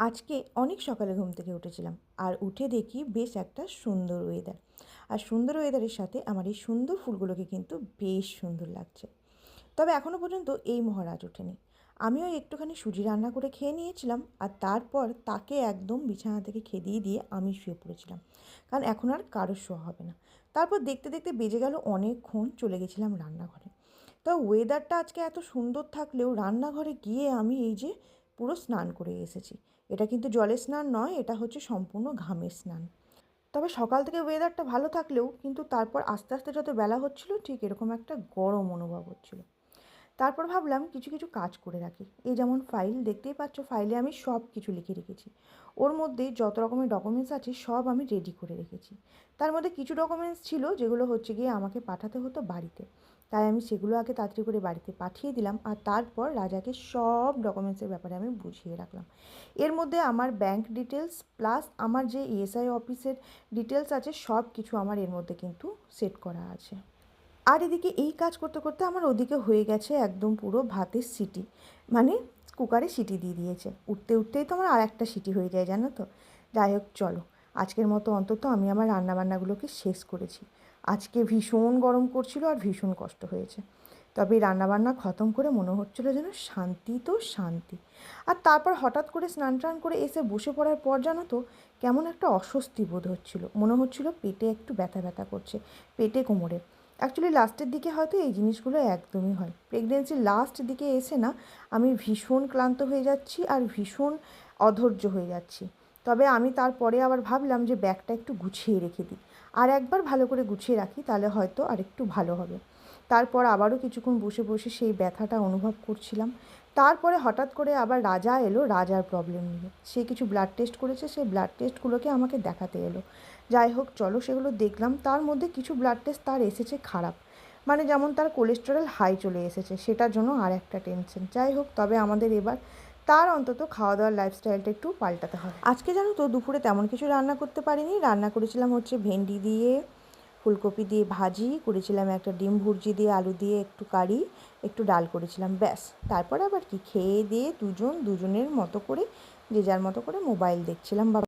আজকে অনেক সকালে ঘুম থেকে উঠেছিলাম আর উঠে দেখি বেশ একটা সুন্দর ওয়েদার। আর সুন্দর ওয়েদারের সাথে আমার এই সুন্দর ফুলগুলোকে কিন্তু বেশ সুন্দর লাগছে। তবে এখনও পর্যন্ত এই মহারাজ ওঠেনি। আমিও একটুখানি সুজি রান্না করে খেয়ে নিয়েছিলাম আর তারপর তাকে একদম বিছানা থেকে খেদিয়ে দিয়ে আমি শুয়ে পড়েছিলাম, কারণ এখন আর কারোর শোয়া হবে না। তারপর দেখতে দেখতে বেজে গেল অনেকক্ষণ, চলে গেছিলাম রান্নাঘরে। তো ওয়েদারটা আজকে এত সুন্দর থাকলেও রান্নাঘরে গিয়ে আমি এই যে পুরো স্নান করে এসেছি। এটা কিন্তু জলের স্নান নয়, এটা হচ্ছে সম্পূর্ণ ঘামের স্নান। তবে সকাল থেকে ওয়েদারটা ভালো থাকলেও কিন্তু তারপর আস্তে আস্তে যত বেলা হচ্ছিল ঠিক এরকম একটা গরম অনুভব হচ্ছিল। তারপর ভাবলাম কিছু কিছু কাজ করে রাখি। এই যেমন ফাইল দেখতেই পাচ্ছ, ফাইলে আমি সব কিছু লিখে রেখেছি। ওর মধ্যে যত রকমের ডকুমেন্টস আছে সব আমি রেডি করে রেখেছি। তার মধ্যে কিছু ডকুমেন্টস ছিল যেগুলো হচ্ছে গিয়ে আমাকে পাঠাতে হতো বাড়িতে, তাই আমি সেগুলো আগে তাড়াতাড়ি করে বাড়িতে পাঠিয়ে দিলাম আর তারপর রাজাকে সব ডকুমেন্টসের ব্যাপারে আমি বুঝিয়ে রাখলাম। এর মধ্যে আমার ব্যাংক ডিটেলস প্লাস আমার যে ইএসআই অফিসের ডিটেলস আছে সব কিছু আমার এর মধ্যে কিন্তু সেট করা আছে। আর এদিকে এই কাজ করতে করতে আমার ওদিকে হয়ে গেছে একদম পুরো ভাতের সিটি, মানে কুকারে সিটি দিয়ে দিয়েছে। উঠতে উঠতেই তো আমার আর একটা সিটি হয়ে যায়, জানো তো। যাই হোক, চলো আজকের মতো অন্তত আমি আমার রান্নাবান্নাগুলোকে শেষ করেছি। আজকে ভীষণ গরম করছিল আর ভীষণ কষ্ট হয়েছে, তবে রান্নাবান্না খতম করে মনে হচ্ছিলো যেন শান্তি তো শান্তি। আর তারপর হঠাৎ করে স্নান টান করে এসে বসে পড়ার পর জানো তো কেমন একটা অস্বস্তি বোধ হচ্ছিলো, মনে হচ্ছিলো পেটে একটু ব্যথা ব্যথা করছে, পেটে কোমরে। অ্যাকচুয়ালি লাস্টের দিকে হয়তো এই জিনিসগুলো একদমই হয়, প্রেগনেন্সির লাস্ট দিকে এসে না আমি ভীষণ ক্লান্ত হয়ে যাচ্ছি আর ভীষণ অধৈর্য হয়ে যাচ্ছি। তবে আমি তারপরে আবার ভাবলাম যে ব্যাগটা একটু গুছিয়ে রেখে দিই, আর একবার ভালো করে গুছিয়ে রাখি তাহলে হয়তো আর একটু ভালো হবে। তারপর আবারও কিছুক্ষণ বসে বসে সেই ব্যথাটা অনুভব করছিলাম। তারপরে হঠাৎ করে আবার রাজা এলো রাজার প্রবলেম নিয়ে। সে কিছু ব্লাড টেস্ট করেছে, সেই ব্লাড টেস্টগুলোকে আমাকে দেখাতে এলো। যাই হোক চলো সেগুলো দেখলাম। তার মধ্যে কিছু ব্লাড টেস্ট তার এসেছে খারাপ, মানে যেমন তার কোলেস্টেরল হাই চলে এসেছে, সেটার জন্য আর একটা টেনশন। যাই হোক, তবে আমাদের এবার তার অন্তত খাওয়া দাওয়ার লাইফস্টাইলটা একটু পাল্টাতে হবে। আজকে জানো তো দুপুরে তেমন কিছু রান্না করতে পারিনি। রান্না করেছিলাম হচ্ছে ভেন্ডি দিয়ে ফুলকপি দিয়ে ভাজি করেছিলাম, একটা ডিম ভুর্জি দিয়ে আলু দিয়ে একটু কারি, একটু ডাল করেছিলাম, ব্যাস। তারপরে আবার কি খেয়ে দিয়ে দুজনের মতো করে যে যার মতো করে মোবাইল দেখছিলাম বা